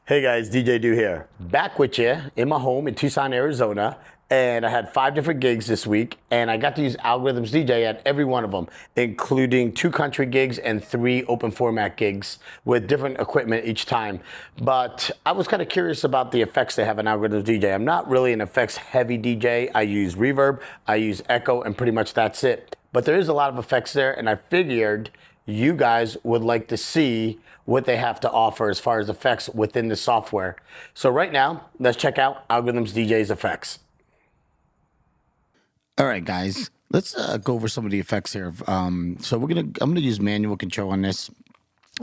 Hey guys, DJ Do here. Back with you in my home in Tucson, Arizona. And I had 5 different gigs this week, and I got to use Algorithm's DJ at every one of them, including 2 country gigs and 3 open format gigs with different equipment each time. But I was kind of curious about the effects they have in Algorithm's DJ. I'm not really an effects heavy DJ. I use reverb, I use echo, and pretty much that's it. But there is a lot of effects there, and I figured you guys would like to see what they have to offer as far as effects within the software. So right now, let's check out Algorithm's DJ's effects. All right, guys, let's go over some of the effects here. So I'm gonna use manual control on this.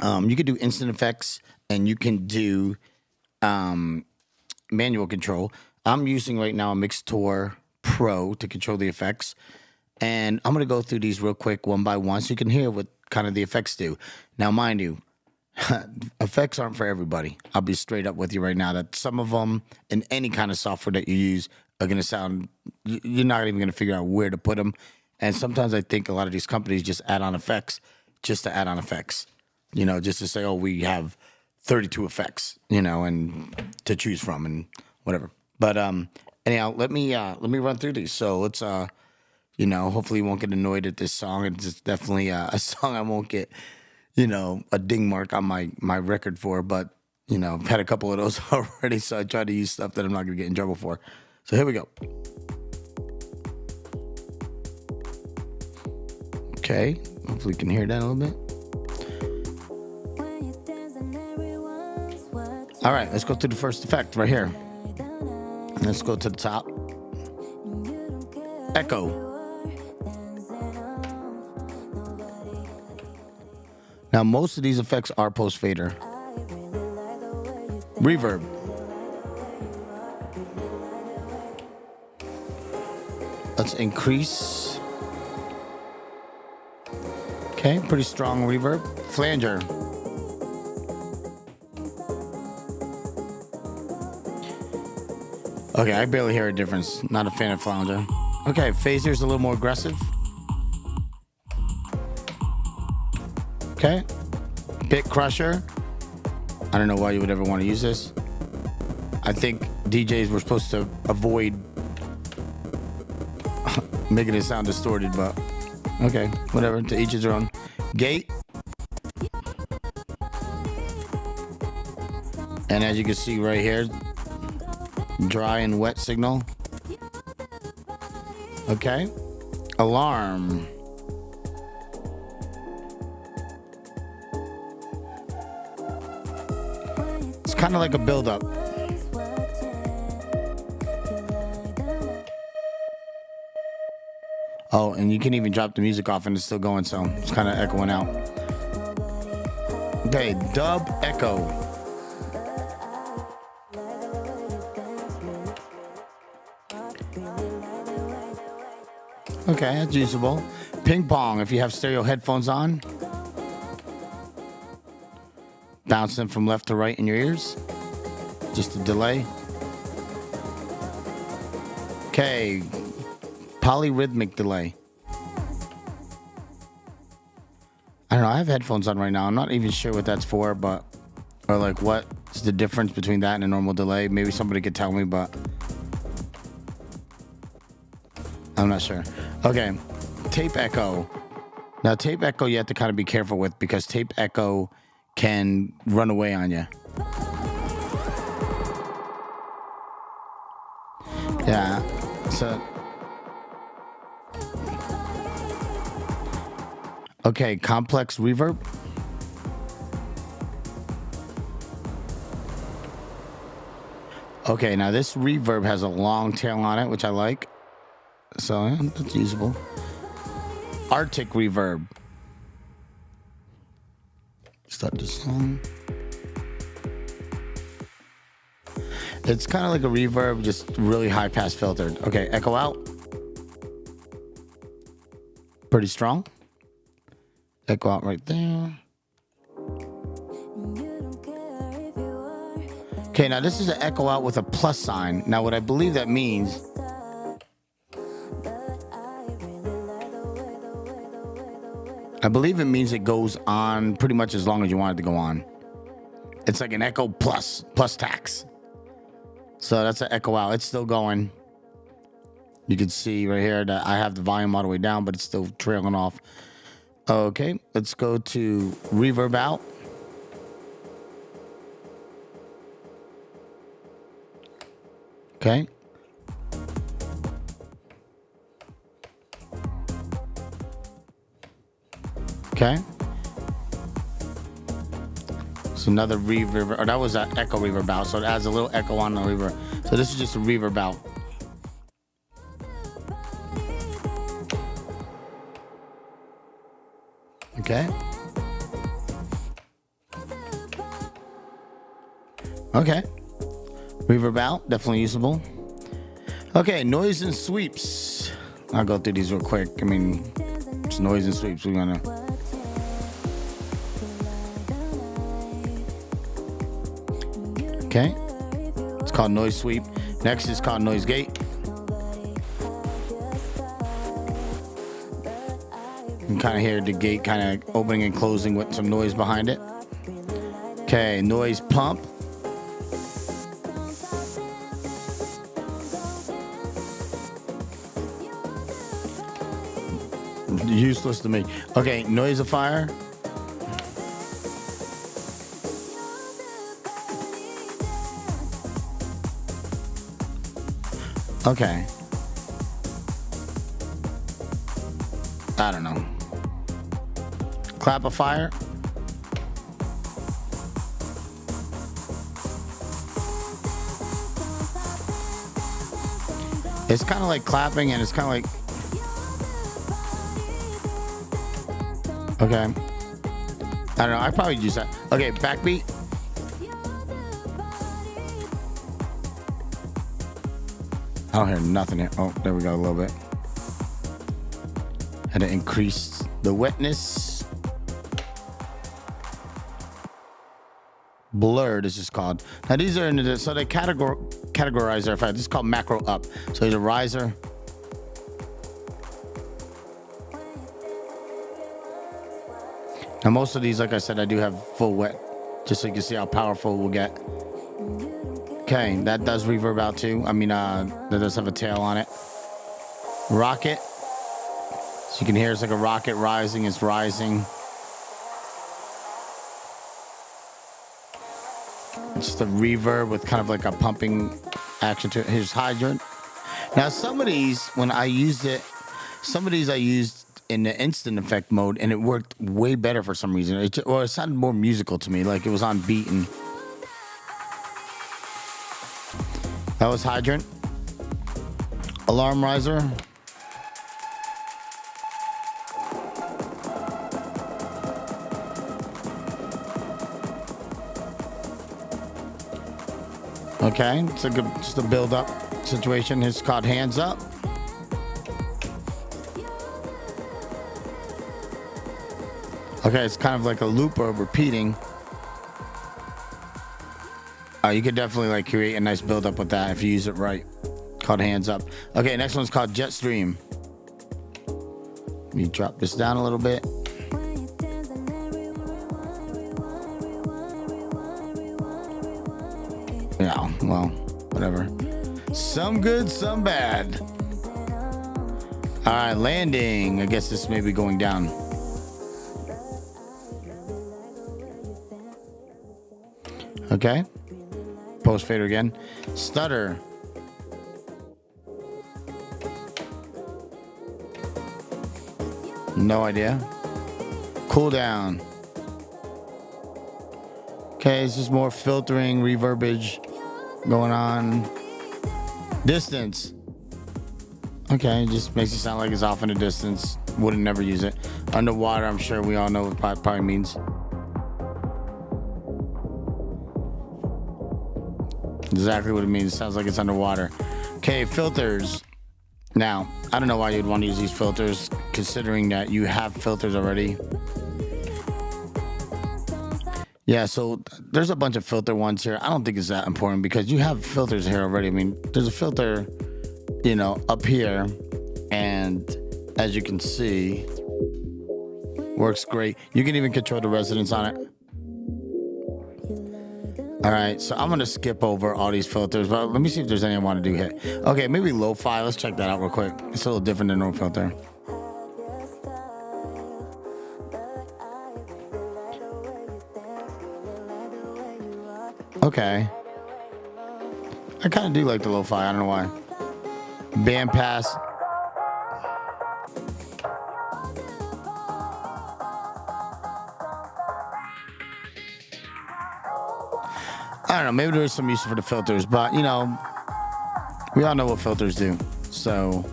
You can do instant effects and you can do manual control. I'm using right now a Mixtor Pro to control the effects. And I'm going to go through these real quick one by one so you can hear what kind of the effects do. Now, mind you, effects aren't for everybody. I'll be straight up with you right now that some of them in any kind of software that you use are going to sound, you're not even going to figure out where to put them. And sometimes I think a lot of these companies just add on effects just to add on effects, just to say, oh, we have 32 effects, and to choose from and whatever. But anyhow, let me run through these. So let's hopefully you won't get annoyed at this song. It's definitely a song I won't get, a ding mark on my record for. But, I've had a couple of those already, so I try to use stuff that I'm not going to get in trouble for. So here we go. Okay, hopefully you can hear that a little bit. All right, let's go to the first effect right here. Let's go to the top. Echo. Now, most of these effects are post-fader. Reverb. Let's increase. Okay, pretty strong reverb. Flanger. Okay, I barely hear a difference. Not a fan of flanger. Okay, phaser's a little more aggressive. Okay, Bit Crusher. I don't know why you would ever want to use this. I think DJs were supposed to avoid making it sound distorted, but okay, whatever, to each his own. Gate. And as you can see right here, dry and wet signal. Okay, alarm. It's kind of like a build-up. Oh, and you can even drop the music off and it's still going, so it's kind of echoing out. Okay, dub echo. Okay, that's usable. Ping pong, if you have stereo headphones on. Bouncing from left to right in your ears. Just a delay. Okay. Polyrhythmic delay. I don't know. I have headphones on right now. I'm not even sure what that's for, but or like what's the difference between that and a normal delay? Maybe somebody could tell me, but I'm not sure. Okay. Tape echo. Now, tape echo you have to kind of be careful with because tape echo can run away on you. Yeah. So okay, complex reverb. Okay, now this reverb has a long tail on it, which I like. So yeah, that's usable. Arctic reverb. Start the song. It's kind of like a reverb, just really high pass filtered. Okay, echo out. Pretty strong. Echo out right there. Okay, now this is an echo out with a plus sign. Now what I believe that means, I believe it means it goes on pretty much as long as you want it to go on. It's like an echo plus tax. So that's an echo out. It's still going. You can see right here that I have the volume all the way down, but it's still trailing off. Okay, let's go to reverb out. Okay. Okay. So another reverb, or that was an echo reverb out. So it adds a little echo on the reverb. So this is just a reverb out. Okay. Okay. Reverb out, definitely usable. Okay, noise and sweeps. I'll go through these real quick. I mean, it's noise and sweeps. We're gonna. Okay. It's called noise sweep. Next is called noise gate. You can kind of hear the gate kind of opening and closing with some noise behind it. Okay, noise pump. Useless to me. Okay, noisifier. Okay. I don't know. Clapifier. It's kind of like clapping, and it's kind of like. Okay. I don't know. I probably use that. Okay, backbeat. I don't hear nothing here. Oh, there we go a little bit. Had to increase the wetness. Blur, this is called. Now these are into so they categorize their effect. This is called macro up. So there's a riser. Now most of these, like I said, I do have full wet, just so you can see how powerful we'll get. Okay, that does reverb out too. I mean, that does have a tail on it. Rocket. So you can hear it's like a rocket rising. It's rising. It's just a reverb with kind of like a pumping action to it. Here's hydrant. Now some of these, when I used it, some of these I used in the instant effect mode, and it worked way better for some reason. It sounded more musical to me, like it was on beat. And that was hydrant. Alarm riser. Okay, it's a good, just a build up situation. It's called hands up. Okay, it's kind of like a loop of repeating. You could definitely like create a nice build up with that if you use it right. Called hands up. Okay, next one's called jet stream. Let me drop this down a little bit. Yeah, well, whatever. Some good, some bad. All right, landing. I guess this may be going down. Okay. Post fader again. Stutter. No idea. Cool down. Okay, it's just more filtering, reverbage going on. Distance. Okay, it just makes it sound like it's off in the distance. Wouldn't never use it. Underwater, I'm sure we all know what it probably means. Exactly what it means. It sounds like it's underwater. Okay, filters. Now, I don't know why you'd want to use these filters, considering that you have filters already. Yeah, so there's a bunch of filter ones here. I don't think it's that important because you have filters here already. I mean, there's a filter, you know, up here, and as you can see, works great. You can even control the resonance on it. All right, so I'm gonna skip over all these filters, but let me see if there's any I want to do here. Okay, maybe lo-fi. Let's check that out real quick. It's a little different than normal filter. Okay. I kind of do like the lo-fi. I don't know why. Band pass. I don't know. Maybe there's some use for the filters, but you know, we all know what filters do. So,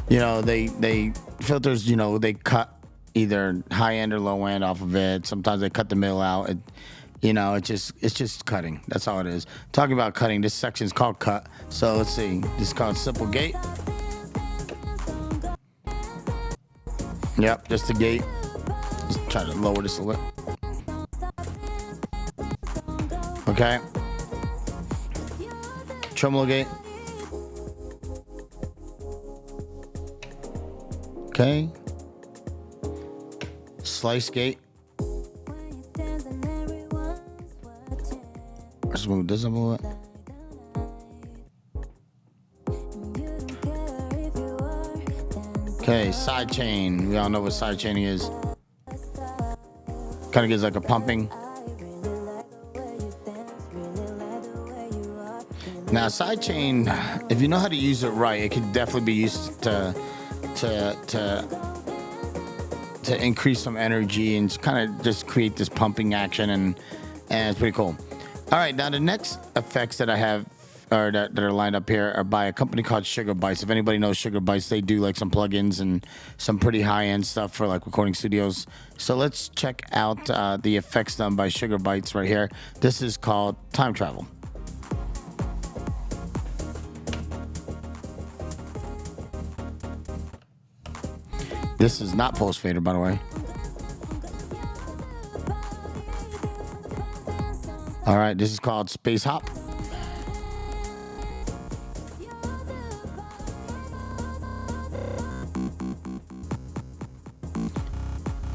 you know, they filters. You know, they cut either high end or low end off of it. Sometimes they cut the middle out. You know, it's just cutting. That's all it is. Talking about cutting, this section is called cut. So let's see. This is called simple gate. Yep, just the gate. Just try to lower this a little. Okay. Tremolo gate. Okay. Slice gate. Let's move this up a little bit. Okay, side chain. We all know what side chaining is. Kind of gives like a pumping. Now, side chain, if you know how to use it right, it can definitely be used to increase some energy and kind of just create this pumping action, and it's pretty cool. All right, now the next effects that I have or that are lined up here are by a company called Sugar Bytes. If anybody knows Sugar Bytes, they do like some plugins and some pretty high-end stuff for like recording studios. So let's check out the effects done by Sugar Bytes right here. This is called Time Travel. This is not post fader, by the way. All right, this is called Space Hop.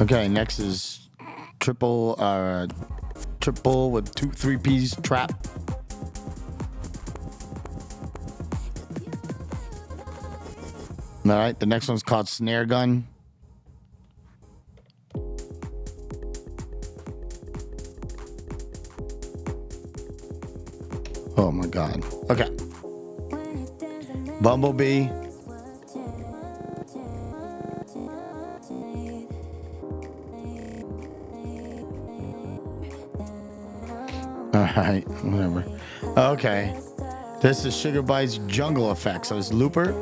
Okay, next is triple with 3Ps trap. All right, the next one's called Snare Gun. Oh my God. Okay. Bumblebee. All right, whatever. Okay. This is Sugar Bytes Jungle Effects. So it's Looper.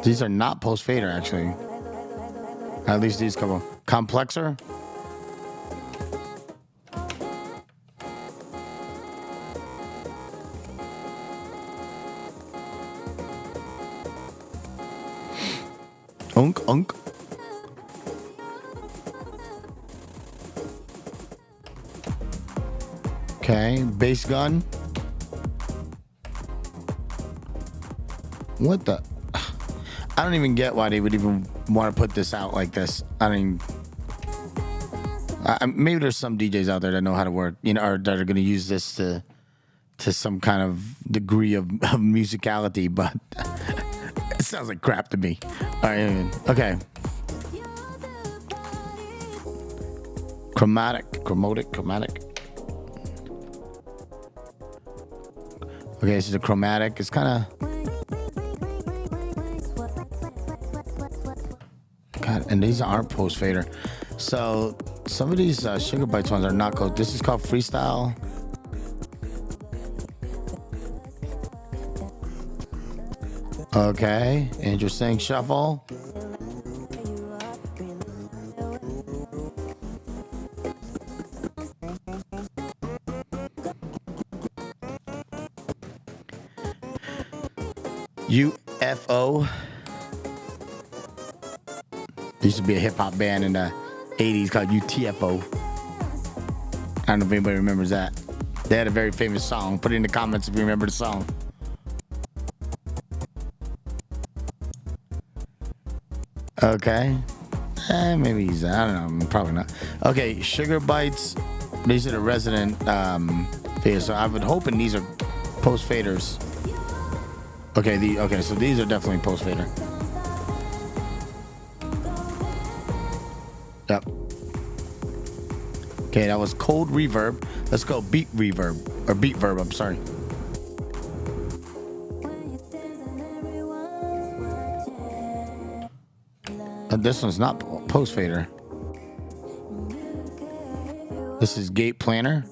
These are not post fader, actually. At least these couple. Complexer. Unk. Okay, bass gun. What the? I don't even get why they would even want to put this out like this. I mean, maybe there's some DJs out there that know how to work, you know, or that are going to use this to some kind of degree of musicality, but it sounds like crap to me. All right, okay. Chromatic. Okay, this is a chromatic. It's kind of... God, and these aren't post fader. So some of these Sugar Bytes ones are not called. This is called freestyle. Okay, interesting. Shuffle. UFO. There used to be a hip hop band in the 80s called UTFO. I don't know if anybody remembers that. They had a very famous song. Put it in the comments if you remember the song. Okay. Maybe he's, I don't know, probably not. Okay, Sugar Bytes These are the resident faders. So I would hoping these are post faders. Okay, so these are definitely post fader. Yep. Okay, that was cold reverb. Let's go beat reverb or beat verb. I'm sorry. This one's not post fader. This is gate planner.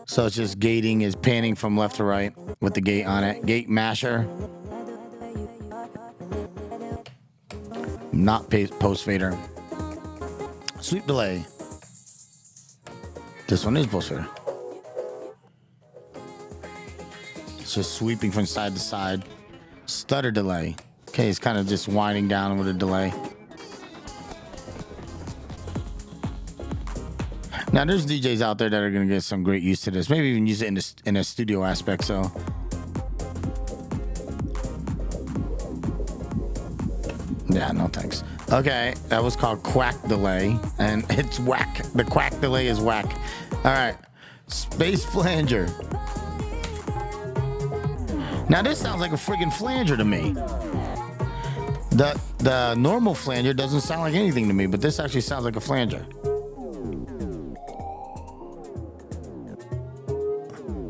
So it's just gating is panning from left to right with the gate on it. Gate masher. Not post fader. Sweep delay. This one is post fader. It's just sweeping from side to side. Stutter delay. Okay, it's kind of just winding down with a delay. Now, there's DJs out there that are going to get some great use to this. Maybe even use it in a studio aspect, so. Yeah, no thanks. Okay, that was called quack delay, and it's whack. The quack delay is whack. All right, space flanger. Now, this sounds like a friggin' flanger to me. The normal flanger doesn't sound like anything to me, but this actually sounds like a flanger.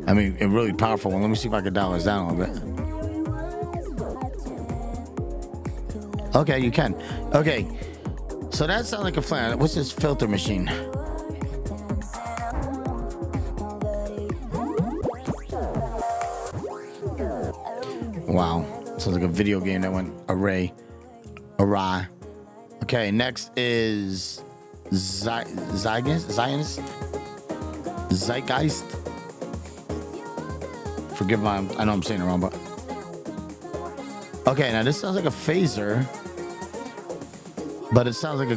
I mean, a really powerful one. Let me see if I can dial this down a little bit. Okay, you can. Okay, so that sounds like a flanger. What's this filter machine? Wow, sounds like a video game that went awry. Okay, next is Zeitgeist. Forgive my, I know I'm saying it wrong, but okay. Now this sounds like a phaser, but it sounds like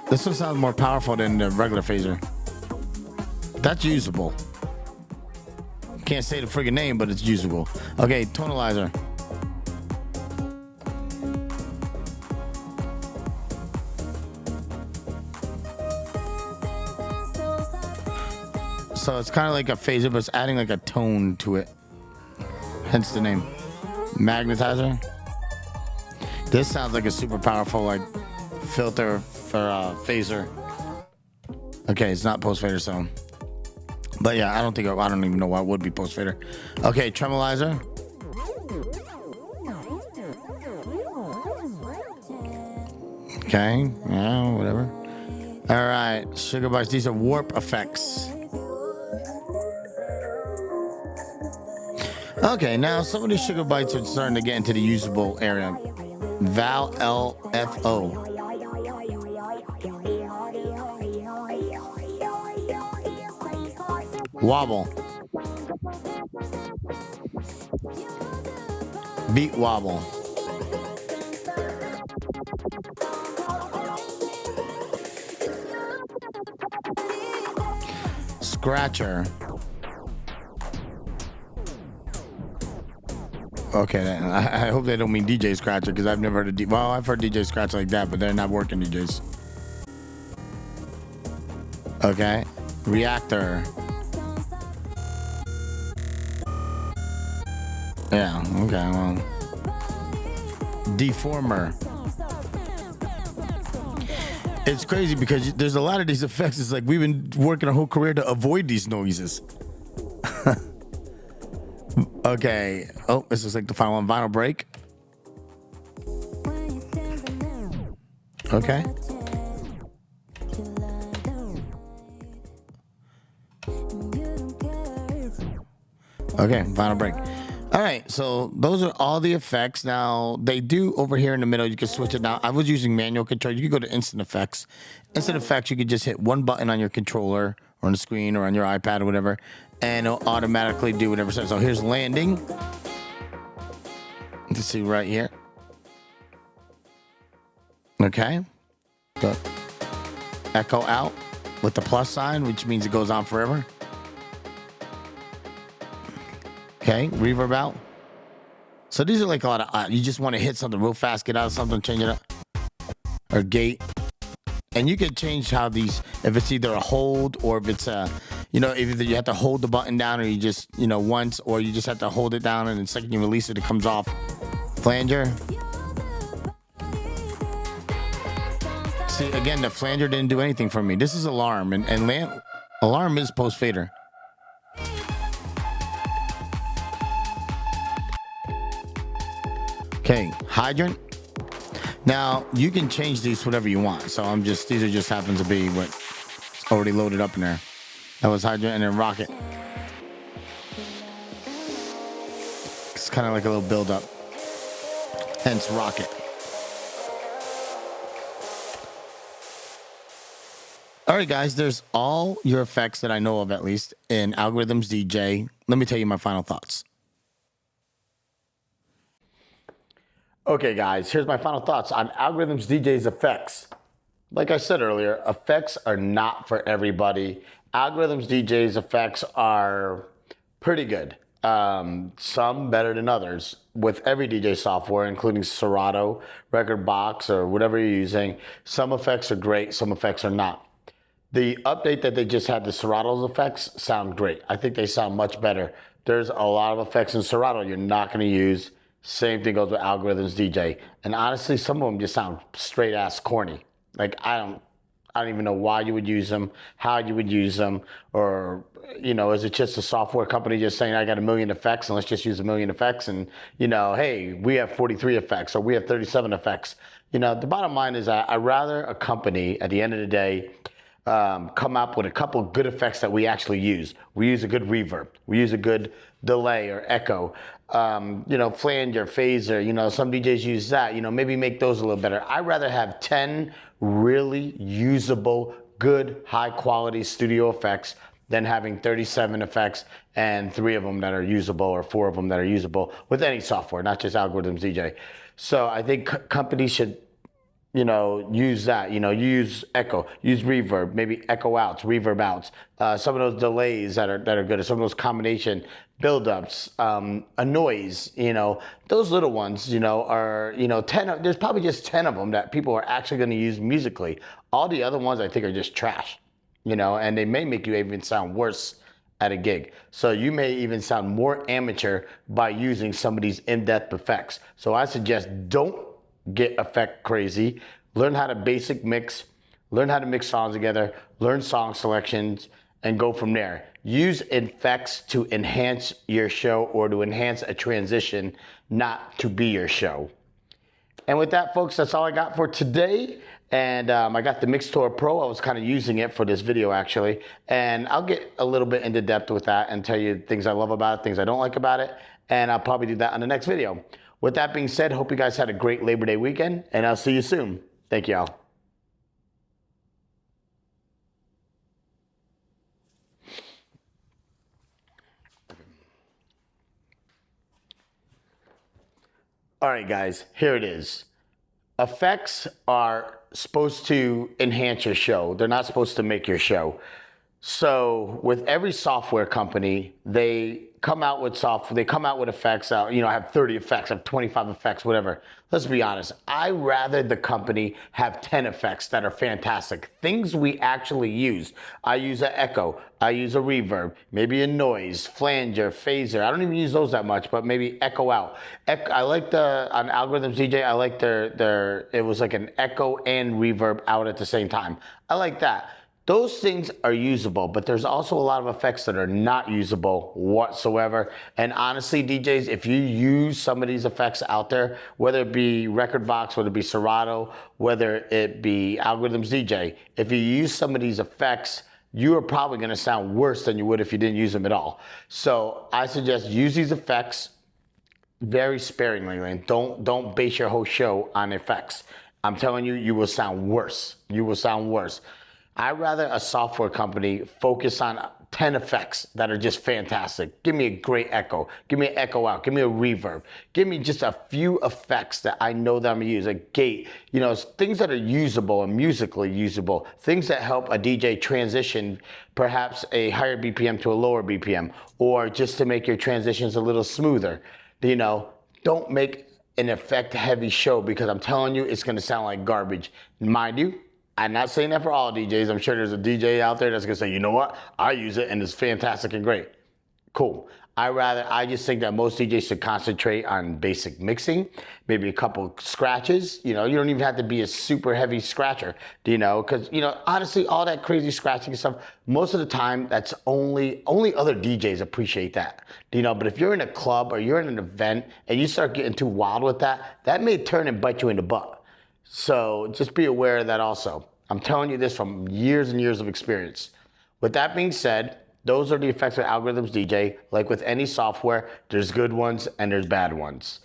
this one sounds more powerful than the regular phaser. That's usable. Can't say the friggin' name, but it's usable. Okay, tonalizer. So it's kind of like a phaser, but it's adding like a tone to it. Hence the name. Magnetizer. This sounds like a super powerful like filter for phaser. Okay, it's not post fader, so. But yeah, I don't even know why it would be post fader. Okay, tremolizer. Okay, yeah, whatever. All right, sugar bites. These are warp effects. Okay, now some of these sugar bites are starting to get into the usable area. Val LFO. Wobble. Beat wobble. Scratcher. Okay, I hope they don't mean DJ Scratcher, because I've never heard of well, I've heard DJ Scratch like that, but they're not working DJs. Okay, reactor. Yeah, okay, well. Deformer. It's crazy because there's a lot of these effects. It's like we've been working our whole career to avoid these noises. Okay. Oh, this is like the final one. Vinyl break. Okay. Okay, vinyl break. All right, so those are all the effects. Now, they do over here in the middle, you can switch it now. I was using manual control. You can go to instant effects. Instant effects, you can just hit one button on your controller or on the screen or on your iPad or whatever, and it'll automatically do whatever it says. So here's landing. Let's see right here. Okay. Go echo out with the plus sign, which means it goes on forever. Okay, reverb out. So these are like a lot of, you just want to hit something real fast, get out of something, change it up. Or gate. And you can change how these, if it's either a hold or if it's a, either you have to hold the button down or you just, once, or you just have to hold it down and the second you release it, it comes off. Flanger. See, again, the flanger didn't do anything for me. This is alarm, and alarm is post fader. Okay, hydrant. Now you can change these whatever you want. So these are just happen to be what's already loaded up in there. That was hydrant, and then rocket. It's kind of like a little build up. Hence rocket. All right, guys, there's all your effects that I know of, at least, in Algoriddim's DJ. Let me tell you my final thoughts. Okay, guys, here's my final thoughts on Algoriddim's DJ's effects. Like I said earlier, effects are not for everybody. Algoriddim's DJ's effects are pretty good. Some better than others. With every DJ software, including Serato, Record Box, or whatever you're using, some effects are great, some effects are not. The update that they just had, the Serato's effects, sound great. I think they sound much better. There's a lot of effects in Serato you're not going to use. Same thing goes with Algoriddim's DJ. And honestly, some of them just sound straight ass corny. Like, I don't even know why you would use them, how you would use them, or, is it just a software company just saying, I got 1 million effects and let's just use 1 million effects and, hey, we have 43 effects or we have 37 effects. The bottom line is I'd rather a company at the end of the day come up with a couple of good effects that we actually use. We use a good reverb. We use a good delay or echo. Flanger, phaser, some DJs use that. Maybe make those a little better. I'd rather have 10 really usable, good, high quality studio effects than having 37 effects and 3 of them that are usable or 4 of them that are usable with any software, not just Algoriddim's DJ. So I think companies should use that, you use echo, use reverb, maybe echo outs, reverb outs, some of those delays that are good, some of those combination buildups, a noise, those little ones, are, 10, there's probably just 10 of them that people are actually going to use musically. All the other ones I think are just trash, and they may make you even sound worse at a gig. So you may even sound more amateur by using some of these in-depth effects. So I suggest don't get effect crazy. Learn how to basic mix, learn how to mix songs together, learn song selections, and go from there. Use effects to enhance your show or to enhance a transition, not to be your show. And with that, folks, that's all I got for today. And I got the Mixtour Pro. I was kind of using it for this video, actually. And I'll get a little bit into depth with that and tell you things I love about it, things I don't like about it. And I'll probably do that on the next video. With that being said, hope you guys had a great Labor Day weekend, and I'll see you soon. Thank you all. All right, guys, here it is. Effects are supposed to enhance your show. They're not supposed to make your show. So with every software company, they come out with effects out, I have 30 effects, I have 25 effects, whatever. Let's be honest. I rather the company have 10 effects that are fantastic. Things we actually use. I use an echo, I use a reverb, maybe a noise, flanger, phaser. I don't even use those that much, but maybe echo out. I like on Algoriddim's DJ, I like it was like an echo and reverb out at the same time. I like that. Those things are usable, but there's also a lot of effects that are not usable whatsoever. And honestly, DJs, if you use some of these effects out there, whether it be Record Box, whether it be Serato, whether it be Algoriddim's DJ, if you use some of these effects, you are probably going to sound worse than you would if you didn't use them at all. So I suggest use these effects very sparingly, and don't base your whole show on effects. I'm telling you, you will sound worse. You will sound worse. I'd rather a software company focus on 10 effects that are just fantastic. Give me a great echo. Give me an echo out. Give me a reverb. Give me just a few effects that I know that I'm gonna use. A gate, things that are usable and musically usable. Things that help a DJ transition perhaps a higher BPM to a lower BPM, or just to make your transitions a little smoother. Don't make an effect heavy show, because I'm telling you, it's gonna sound like garbage. Mind you, I'm not saying that for all DJs. I'm sure there's a DJ out there that's gonna say, you know what, I use it and it's fantastic and great. Cool. I just think that most DJs should concentrate on basic mixing, maybe a couple scratches. You know, you don't even have to be a super heavy scratcher, because, honestly, all that crazy scratching stuff, most of the time, that's only other DJs appreciate that, but if you're in a club or you're in an event and you start getting too wild with that, that may turn and bite you in the butt. So just be aware of that also. I'm telling you this from years and years of experience. With that being said, those are the effects of Algoriddim's DJ. Like with any software, there's good ones and there's bad ones.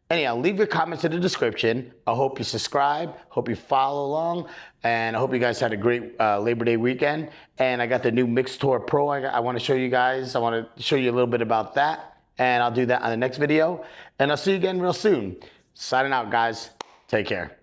Anyhow, leave your comments in the description. I hope you subscribe, hope you follow along, and I hope you guys had a great Labor Day weekend. And I got the new Mixtour Pro I want to show you guys. I want to show you a little bit about that, and I'll do that on the next video. And I'll see you again real soon. Signing out, guys. Take care.